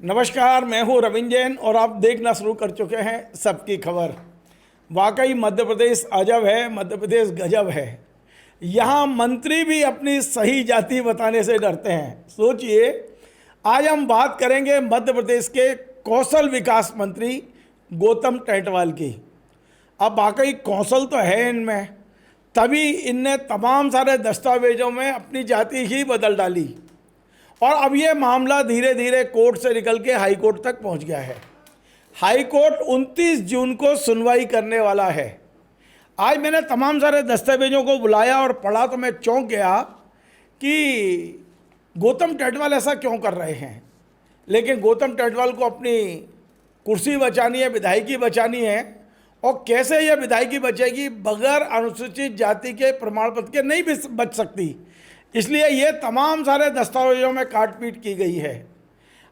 नमस्कार, मैं हूं रविंद्र जैन और आप देखना शुरू कर चुके हैं सबकी खबर। वाकई मध्य प्रदेश अजब है, मध्य प्रदेश गजब है। यहाँ मंत्री भी अपनी सही जाति बताने से डरते हैं। सोचिए, आज हम बात करेंगे मध्य प्रदेश के कौशल विकास मंत्री गौतम टेटवाल की। अब वाकई कौशल तो है इनमें, तभी इनने तमाम सारे दस्तावेजों में अपनी जाति ही बदल डाली और अब ये मामला धीरे धीरे कोर्ट से निकल के हाई कोर्ट तक पहुंच गया है। हाई कोर्ट 29 जून को सुनवाई करने वाला है। आज मैंने तमाम सारे दस्तावेजों को बुलाया और पढ़ा तो मैं चौंक गया कि गौतम टेटवाल ऐसा क्यों कर रहे हैं। लेकिन गौतम टेटवाल को अपनी कुर्सी बचानी है, विधायकी बचानी है, और कैसे यह विधायकी बचेगी बगैर अनुसूचित जाति के प्रमाण पत्र के नहीं बच सकती। इसलिए ये तमाम सारे दस्तावेजों में काटपीट की गई है।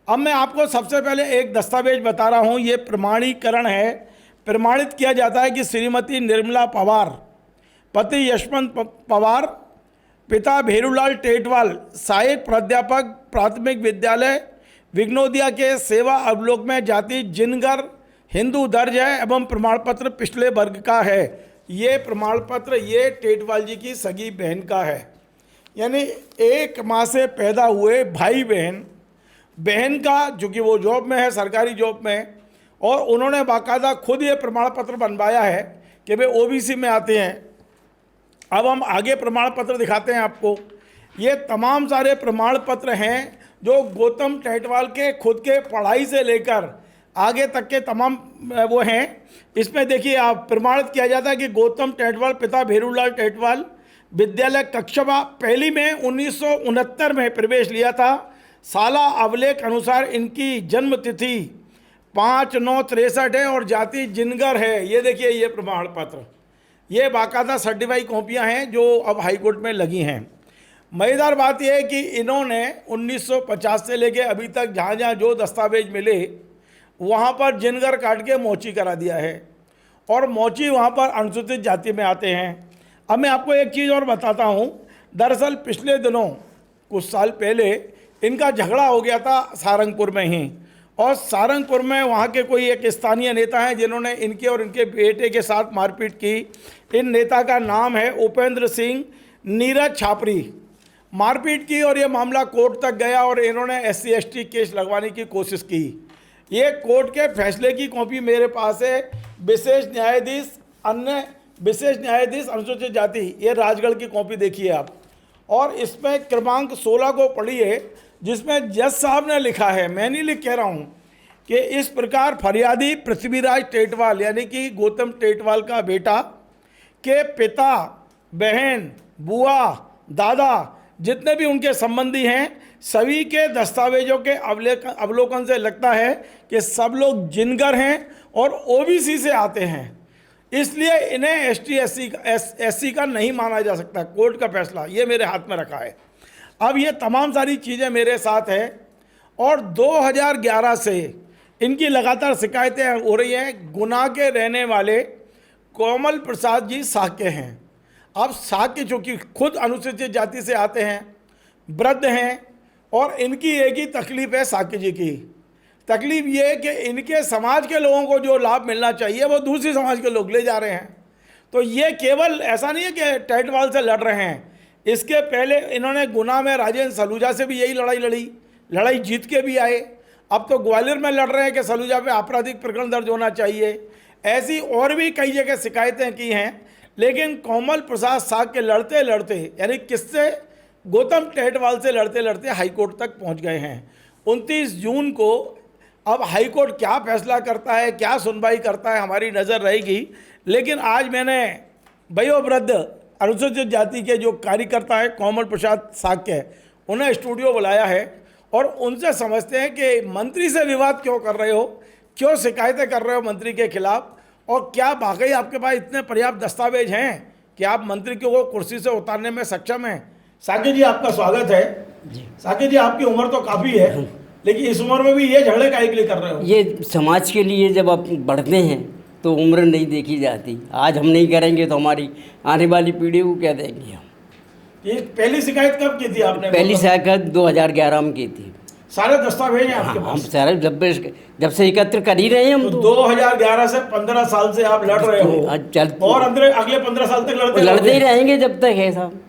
अब मैं आपको सबसे पहले एक दस्तावेज बता रहा हूँ। ये प्रमाणीकरण है। प्रमाणित किया जाता है कि श्रीमती निर्मला पवार, पति यशवंत पवार, पिता भेरूलाल टेटवाल, सहायक प्राध्यापक प्राथमिक विद्यालय विघ्नोदिया के सेवा अवलोक में जाति जिनगर हिंदू दर्ज है एवं प्रमाण पत्र पिछले वर्ग का है। ये प्रमाण पत्र ये टेटवाल जी की सगी बहन का है, यानी एक माह से पैदा हुए भाई बहन का, चूँकि वो जॉब में है, सरकारी जॉब में, और उन्होंने बाकायदा खुद ये प्रमाण पत्र बनवाया है कि वे ओबीसी में आते हैं। अब हम आगे प्रमाण पत्र दिखाते हैं आपको। ये तमाम सारे प्रमाण पत्र हैं जो गौतम टेटवाल के खुद के पढ़ाई से लेकर आगे तक के तमाम वो हैं। इसमें देखिए, आप प्रमाणित किया जाता है कि गौतम टेटवाल पिता भेरूलाल टेटवाल विद्यालय कक्षा पहली में 1969 में प्रवेश लिया था। साला अवलेख अनुसार इनकी जन्म तिथि 5/9/63 है और जाति जिनगर है। ये देखिए, ये प्रमाण पत्र, ये बाकायदा सर्टिफाई कॉपियां हैं जो अब हाई कोर्ट में लगी हैं। मज़ेदार बात यह है कि इन्होंने 1950 से लेके अभी तक जहाँ जहाँ जो दस्तावेज मिले वहाँ पर जिनगर काट के मोची करा दिया है, और मोची वहाँ पर अनुसूचित जाति में आते हैं। अब मैं आपको एक चीज़ और बताता हूँ। दरअसल पिछले दिनों कुछ साल पहले इनका झगड़ा हो गया था सारंगपुर में ही, और सारंगपुर में वहाँ के कोई एक स्थानीय नेता हैं जिन्होंने इनके और इनके बेटे के साथ मारपीट की। इन नेता का नाम है उपेंद्र सिंह नीरज छापरी। मारपीट की और ये मामला कोर्ट तक गया और इन्होंने SC/ST केस लगवाने की कोशिश की। ये कोर्ट के फैसले की कॉपी मेरे पास है। विशेष न्यायाधीश अनुसूचित जाति, ये राजगढ़ की कॉपी देखिए आप, और इसमें क्रमांक 16 को पढ़िए, जिसमें जज साहब ने लिखा है, मैं नहीं लिख कह रहा हूँ, कि इस प्रकार फरियादी पृथ्वीराज टेटवाल यानी कि गौतम टेटवाल का बेटा के पिता, बहन, बुआ, दादा, जितने भी उनके संबंधी हैं, सभी के दस्तावेजों के अवलोकन से लगता है कि सब लोग जिनगर हैं और OBC से आते हैं। इसलिए इन्हें SC का नहीं माना जा सकता। कोर्ट का फैसला ये मेरे हाथ में रखा है। अब ये तमाम सारी चीज़ें मेरे साथ हैं और 2011 से इनकी लगातार शिकायतें हो रही हैं। गुना के रहने वाले कोमल प्रसाद जी साक्य हैं। अब साक्य चूँकि खुद अनुसूचित जाति से आते हैं, वृद्ध हैं, और इनकी एक ही तकलीफ है साक्य जी की। तकलीफ ये है कि इनके समाज के लोगों को जो लाभ मिलना चाहिए वो दूसरी समाज के लोग ले जा रहे हैं। तो ये केवल ऐसा नहीं है कि टेटवाल से लड़ रहे हैं। इसके पहले इन्होंने गुना में राजेंद्र सलूजा से भी यही लड़ाई जीत के भी आए। अब तो ग्वालियर में लड़ रहे हैं कि सलूजा पे आपराधिक प्रकरण दर्ज होना चाहिए। ऐसी और भी कई जगह शिकायतें की हैं, लेकिन कोमल प्रसाद साक्य लड़ते लड़ते, यानी किससे, गौतम टेटवाल से लड़ते लड़ते हाईकोर्ट तक पहुँच गए हैं। 29 जून को अब हाई कोर्ट क्या फैसला करता है, क्या सुनवाई करता है, हमारी नज़र रहेगी। लेकिन आज मैंने वयोवृद्ध अनुसूचित जाति के जो कार्यकर्ता है कोमल प्रसाद साक्य, उन्हें स्टूडियो बुलाया है और उनसे समझते हैं कि मंत्री से विवाद क्यों कर रहे हो, क्यों शिकायतें कर रहे हो मंत्री के खिलाफ, और क्या वाकई आपके पास इतने पर्याप्त दस्तावेज हैं कि आप मंत्री को कुर्सी से उतारने में सक्षम हैं। साक्य जी, आपका स्वागत है। साक्य जी, आपकी उम्र तो काफ़ी है, लेकिन इस उम्र में भी ये झगड़े काहे के लिए कर रहे हो? ये समाज के लिए जब आप बढ़ते हैं तो उम्र नहीं देखी जाती। आज हम नहीं करेंगे तो हमारी आने वाली पीढ़ी को क्या देंगे हम। ये पहली शिकायत कब की थी आपने? पहली शिकायत 2011 में की थी। सारे दस्तावेज हैं आपके हम पास? सारे जब से एकत्र कर ही रहे हैं हम तो तो 2011 से 15 साल से आप लड़ रहे हो चल और अगले 15 साल तक लड़ते लड़ते ही रहोगे। रहेंगे जब तक है साहब।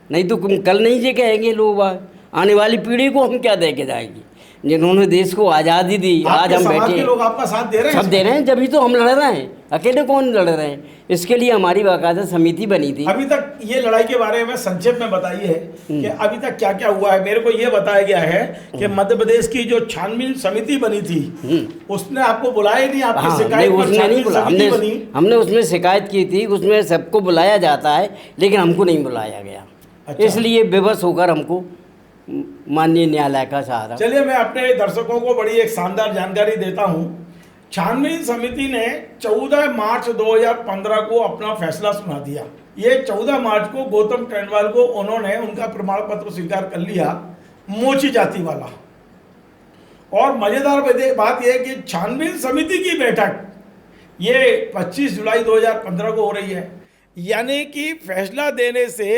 नहीं तो कल नहीं ये कहेंगे लोग आने वाली पीढ़ी को हम क्या दे के जाएंगे, जिन्होंने देश को आज़ादी दी। आज आपके हम समाज बैठे के लोग आपका साथ दे रहे हैं? सब दे रहे हैं, जब तो हम लड़ रहे हैं, अकेले कौन लड़ रहे हैं। इसके लिए हमारी बाकायदा समिति बनी थी। अभी तक ये लड़ाई के बारे में संक्षेप में बताइए कि अभी तक क्या क्या हुआ है। मेरे को ये बताया गया है कि मध्य प्रदेश की जो छानबीन समिति बनी थी उसने आपको बुलाया नहीं, आपकी हाँ, शिकायत पर उसने नहीं छानबीन बुलाया, समिति बनी। हमने उसमें शिकायत की थी, उसमें सबको बुलाया जाता है लेकिन हमको नहीं बुलाया गया। अच्छा। इसलिए बेबस होकर हमको माननीय न्यायालय का सहारा। चलिए मैं अपने दर्शकों को बड़ी एक शानदार जानकारी देता हूं। छानबीन समिति ने 14 मार्च 2015 को अपना फैसला सुना दिया। ये 14 मार्च को गौतम टंडवाल को उन्होंने उनका प्रमाण पत्र स्वीकार कर लिया, मोची जाति वाला। और मजेदार बात यह है कि छानबीन समिति की बैठक ये 25 जुलाई 2015 को हो रही है, यानी कि फैसला देने से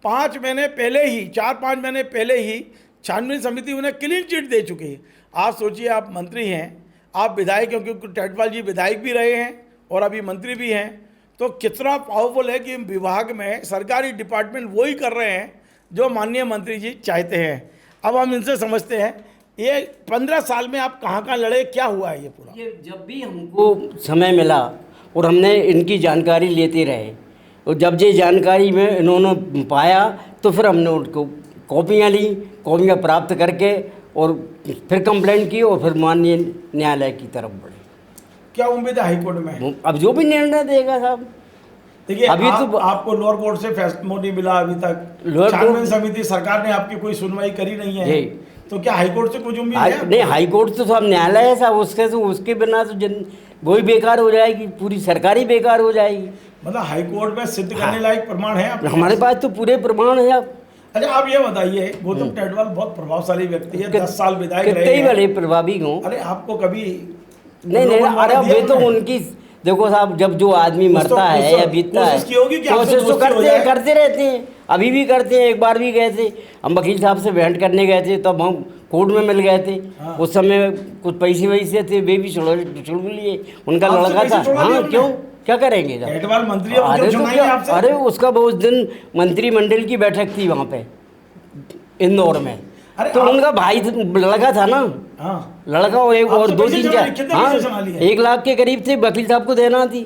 5 महीने पहले ही, 4-5 महीने पहले ही छानबीन समिति उन्हें क्लीन चिट दे चुकी है। आप सोचिए, आप मंत्री हैं, आप विधायक, क्योंकि टंडवाल जी विधायक भी रहे हैं और अभी मंत्री भी हैं, तो कितना पावरफुल है कि विभाग में सरकारी डिपार्टमेंट वही कर रहे हैं जो माननीय मंत्री जी चाहते हैं। अब हम इनसे समझते हैं, ये 15 साल में आप कहाँ लड़े, क्या हुआ है ये पूरा? ये जब भी हमको समय मिला और हमने इनकी जानकारी लेते रहे, और जब ये जानकारी में इन्होंने पाया तो फिर हमने उनको कॉपियाँ ली, कॉपियाँ प्राप्त करके और फिर कंप्लेंट की और फिर माननीय न्यायालय की तरफ बढ़े। क्या उम्मीद है हाईकोर्ट में? अब जो भी निर्णय देगा साहब। देखिए, अभी तो तो आपको लोअर कोर्ट से फैसला नहीं मिला अभी तक, लोअर छानबीन कोर्ट- समिति सरकार ने आपकी कोई सुनवाई करी नहीं है, जी। तो क्या हाईकोर्ट से कुछ उम्मीद है? नहीं, हाई कोर्ट तो सब न्यायालय है साहब, उसके बिना तो वही बेकार हो जाएगी, पूरी सरकार ही बेकार हो जाएगी। मतलब हाईकोर्ट में सिद्ध करने लायक प्रमाण है आपके हमारे पास तो पूरे प्रमाण है। आप अच्छा, आप ये बताइए, गौतम टंडवाल बहुत प्रभावशाली व्यक्ति है, 10 साल विधायक कितने रहे ही हैं। बड़े प्रभावी हों। अरे आपको कभी नहीं, लोगों ने अरे दिया वे तो उन्हें? उनकी, देखो साहब, जब जो आदमी मरता है या बीतता है, कोशिश की होगी कि आपसे कोशिश तो दोस्ती हो जाए। करते रहते हैं, अभी भी करते हैं। एक बार भी गए थे हम, वकील साहब से भेंट करने गए थे, तब हम कोर्ट में मिल गए थे। हाँ। उस समय कुछ पैसे वैसे थे, वे भी छुड़ लिए, उनका आपसे लड़का पैसे था। छुड़ा लिए हाँ, उन्होंने? क्यों, क्या करेंगे साहब? टंडवाल मंत्री है, वो अरे क्यों तो छुड़ाएंगे क्या, आपसे? अरे उसका वो उस दिन मंत्रिमंडल की बैठक थी वहाँ पे इंदौर में, अरे तो उनका भाई लड़का था ना, हाँ, लड़का और एक और आपसे 2-3 पैसे 4, कितने हाँ, पैसे जमा लिए? 1 लाख के करीब थे, वकील साहब को देना थी,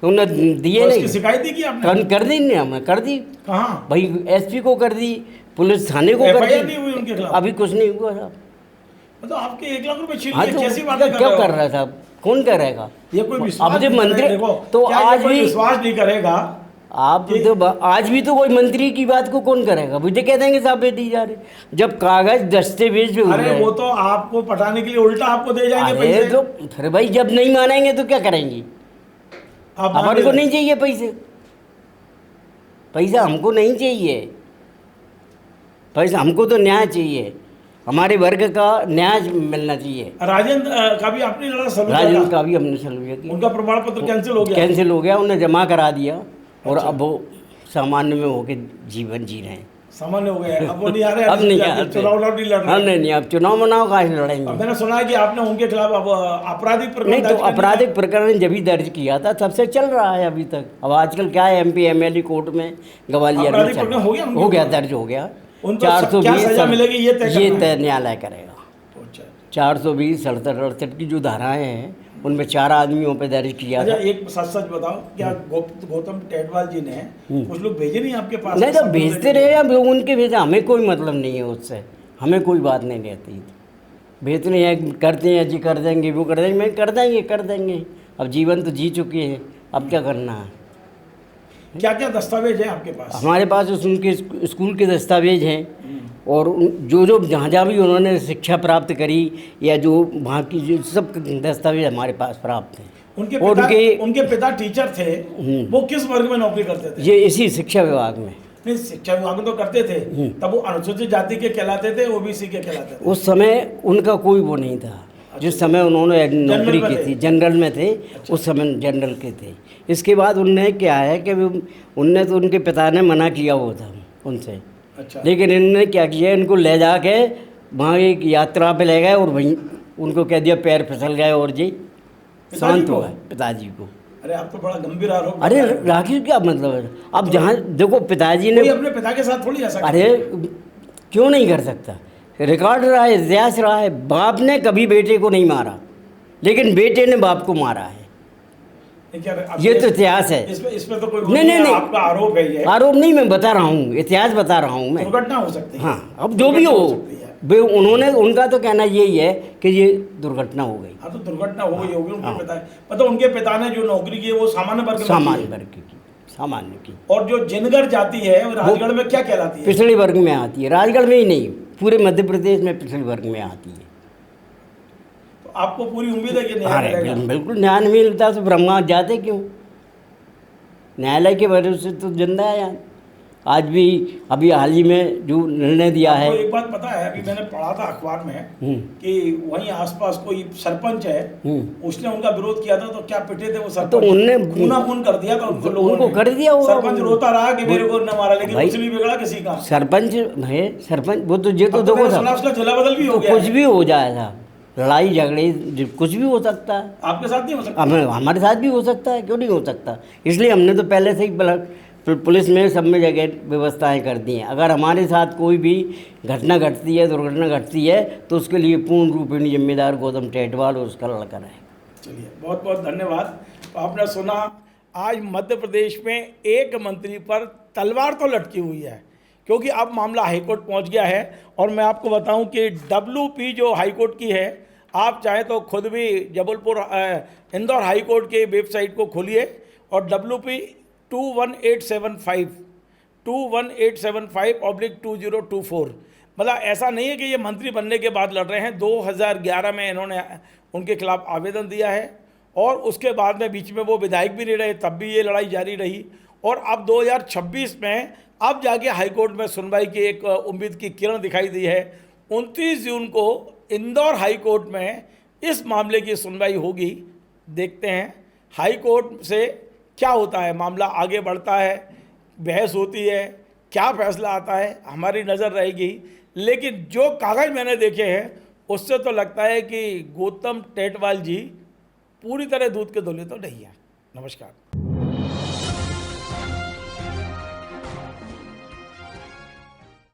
तो उन्होंने दिए तो नहीं। उसकी शिकायत ही की आपने? कर दी नहीं, हमने कर दी कहाँ? भाई, एसपी को कर दी, पुलिस थाने को कर FIR नहीं हुई दी, उनके खिलाफ? अभी कुछ नहीं हुआ साहब। मतलब आपके 1 लाख रुपए छीन हाँ, लिए, तो कैसी बातें क्या रहे हो? कर रहा है साहब, कौन करेगा? ये कोई विश्वास अब जो नहीं मंत्री करेगा, देखो, तो क्या ये आज कोई भी विश्वास नहीं करेगा। आप तो आज भी तो कोई मंत्री की बात को कौन करेगा? मुझे कह देंगे साहब ये दी जा रही, जब कागज दस्तावेज पे हो अरे गए। वो तो आपको पटाने के लिए उल्टा आपको दे जाएंगे अरे पैसे। तो फिर भाई जब नहीं मानेंगे तो क्या करेंगे? आप मान अपन को ले- नहीं चाहिए पैसे, पैसा हमको नहीं चाहिए, पैसा हमको तो न्याय चाहिए, हमारे वर्ग का न्याय मिलना चाहिए। राजेंद्र का भी आपने लड़ा सलूट राजेंद्र लगा। का भी हमने सलूट किया, उनका प्रमाण पत्र कैंसिल हो गया। कैंसिल हो गया, उन्हें जमा करा दिया और अच्छा। अब वो सामान्य में होके जीवन जी रहे हैं। सामान्य हो गए, अब वो नहीं आ रहे, अब नहीं जाके आते। चुनाव नहीं लड़ हाँ, रहे। नहीं, अब चुनाव मनाओ कहाँ से लड़ेंगे? अब मैंने सुना है कि आपने उनके खिलाफ अब आपराधिक प्रकरण नहीं, तो दर्ज कर लिया। आपराधिक प्रकरण जब भी दर्ज किया था तब से चल रहा है अभी तक। अब आजकल क्या है, MP MLE कोर्ट में ग्वालियर में आपराधिक चल प्रकरण रहा हो गया उनके हो गया, ऊपर? दर्ज हो गया। उनको क्या सजा मिलेगी ये तय ये करना तय है? न्यायालय करेगा। अच्छा 420, 67 की जो धाराएं हैं उनमें 4 आदमियों पे दर्ज किया अच्छा, था। एक सच सच बताओ, क्या गौतम टंडवाल जी ने कुछ लोग भेजे नहीं आपके पास? नहीं तो सब भेजते रहे, अब उनके भेजा, हमें कोई मतलब नहीं है उससे, हमें कोई बात नहीं रहती। भेजते हैं, करते हैं जी, कर देंगे, वो कर देंगे, मैं कर देंगे। अब जीवन तो जी चुके हैं, अब क्या करना है? क्या क्या दस्तावेज है आपके पास? हमारे पास उनके स्कूल के दस्तावेज हैं और जो जहाँ भी उन्होंने शिक्षा प्राप्त करी या जो वहाँ की जो सब दस्तावेज हमारे पास प्राप्त हैं। और उनके पिता टीचर थे, वो किस वर्ग में नौकरी करते थे? ये इसी शिक्षा विभाग में। नहीं, शिक्षा विभाग में तो करते थे, तब वो अनुसूचित जाति के कहलाते थे, OBC के कहलाते थे? उस समय उनका कोई वो नहीं था, जिस समय उन्होंने नौकरी में की थे? थी, जनरल में थे। उस समय जनरल के थे। इसके बाद उनने क्या है कि उनने तो उनके पिता ने मना किया हुआ था उनसे, अच्छा, लेकिन इन्होंने क्या किया, इनको ले जाके वहाँ एक यात्रा पे ले गए और वहीं उनको कह दिया पैर फिसल गए और जी शांत हो गए पिताजी को। अरे आप तो बड़ा गंभीर आरोप अरे लगा रहे हो। राखी क्या मतलब है? अब जहाँ देखो पिताजी कोई ने, अपने पिता के साथ थोड़ी ऐसा अरे क्यों नहीं कर सकता? रिकॉर्ड रहा है, इतिहास रहा है, बाप ने कभी बेटे को नहीं मारा लेकिन बेटे ने बाप को मारा है। ये तो इतिहास है। इसमें तो कोई नहीं नहीं नहीं, आपका आरोप है ये। आरोप नहीं, मैं बता रहा हूँ, इतिहास बता रहा हूँ मैं। दुर्घटना हो सकती है। हाँ, अब जो भी हो, वे उन्होंने, उनका तो कहना यही है कि ये दुर्घटना हो गई। हाँ तो दुर्घटना हो गई होगी उनके पिता, मतलब उनके पिता ने जो नौकरी की है वो सामान्य वर्ग में सामान्य की है। वर्ग की, सामान्य की। और जो जिनगर जाति है वो राजगढ़ में क्या कहलाती है? पिछड़े वर्ग में आती है। राजगढ़ में ही नहीं, पूरे मध्य प्रदेश में पिछड़े वर्ग में आती है। तो आपको पूरी उम्मीद है कि न्याय अरे मिलेगा? बिल्कुल न्याय नहीं मिलता तो ब्रह्मा जाते क्यों? न्यायालय के भरोसे तो जिंदा है यार। आज भी अभी हाल ही में जो निर्णय दिया है, आपको एक बात पता है, अभी मैंने पढ़ा था अखबार में कि वहीं आसपास कोई सरपंच है, उसने उनका विरोध किया था तो क्या पिटे थे वो सरपंच, तो उनने खूना खून कर दिया था उनको लोगों उनको ने। कर दिया होगा। सरपंच रोता रहा कि मेरे को न मारा, लेकिन भाई, कुछ नहीं बिगड़ा किसी का। सरपंच है, सरपंच वो तो ये तो अब तो देखो मैंने था, सुना उसका जिला बदल भी हो तो गया कुछ है। भी हो जाएगा, लड़ाई झगड़े कुछ भी हो सकता है। आपके साथ नहीं हो सकता? हमारे साथ भी हो सकता है, क्यों नहीं हो सकता? इसलिए हमने तो पहले से ही पुलिस में सब में जगह व्यवस्थाएं कर दी हैं। अगर हमारे साथ कोई भी घटना घटती है, दुर्घटना घटती है, तो उसके लिए पूर्ण रूप में जिम्मेदार गौतम टेटवाल और उसका लड़का है। चलिए, बहुत बहुत धन्यवाद। तो आपने सुना, आज मध्य प्रदेश में एक मंत्री पर तलवार तो लटकी हुई है, क्योंकि अब मामला हाईकोर्ट पहुंच गया है। और मैं आपको बताऊं कि WP जो हाईकोर्ट की है, आप चाहें तो खुद भी जबलपुर इंदौर हाईकोर्ट के वेबसाइट को खोलिए और WP 21875/2024, मतलब ऐसा नहीं है कि ये मंत्री बनने के बाद लड़ रहे हैं। 2011 में इन्होंने उनके खिलाफ आवेदन दिया है और उसके बाद में बीच में वो विधायक भी नहीं रहे, तब भी ये लड़ाई जारी रही। और अब 2026 में अब जाके हाईकोर्ट में सुनवाई की एक उम्मीद की किरण दिखाई दी है। 29 जून को इंदौर हाईकोर्ट में इस मामले की सुनवाई होगी। देखते हैं हाईकोर्ट से क्या होता है, मामला आगे बढ़ता है, बहस होती है, क्या फैसला आता है, हमारी नज़र रहेगी। लेकिन जो कागज़ मैंने देखे हैं उससे तो लगता है कि गौतम टेटवाल जी पूरी तरह दूध के धुले तो नहीं है। नमस्कार।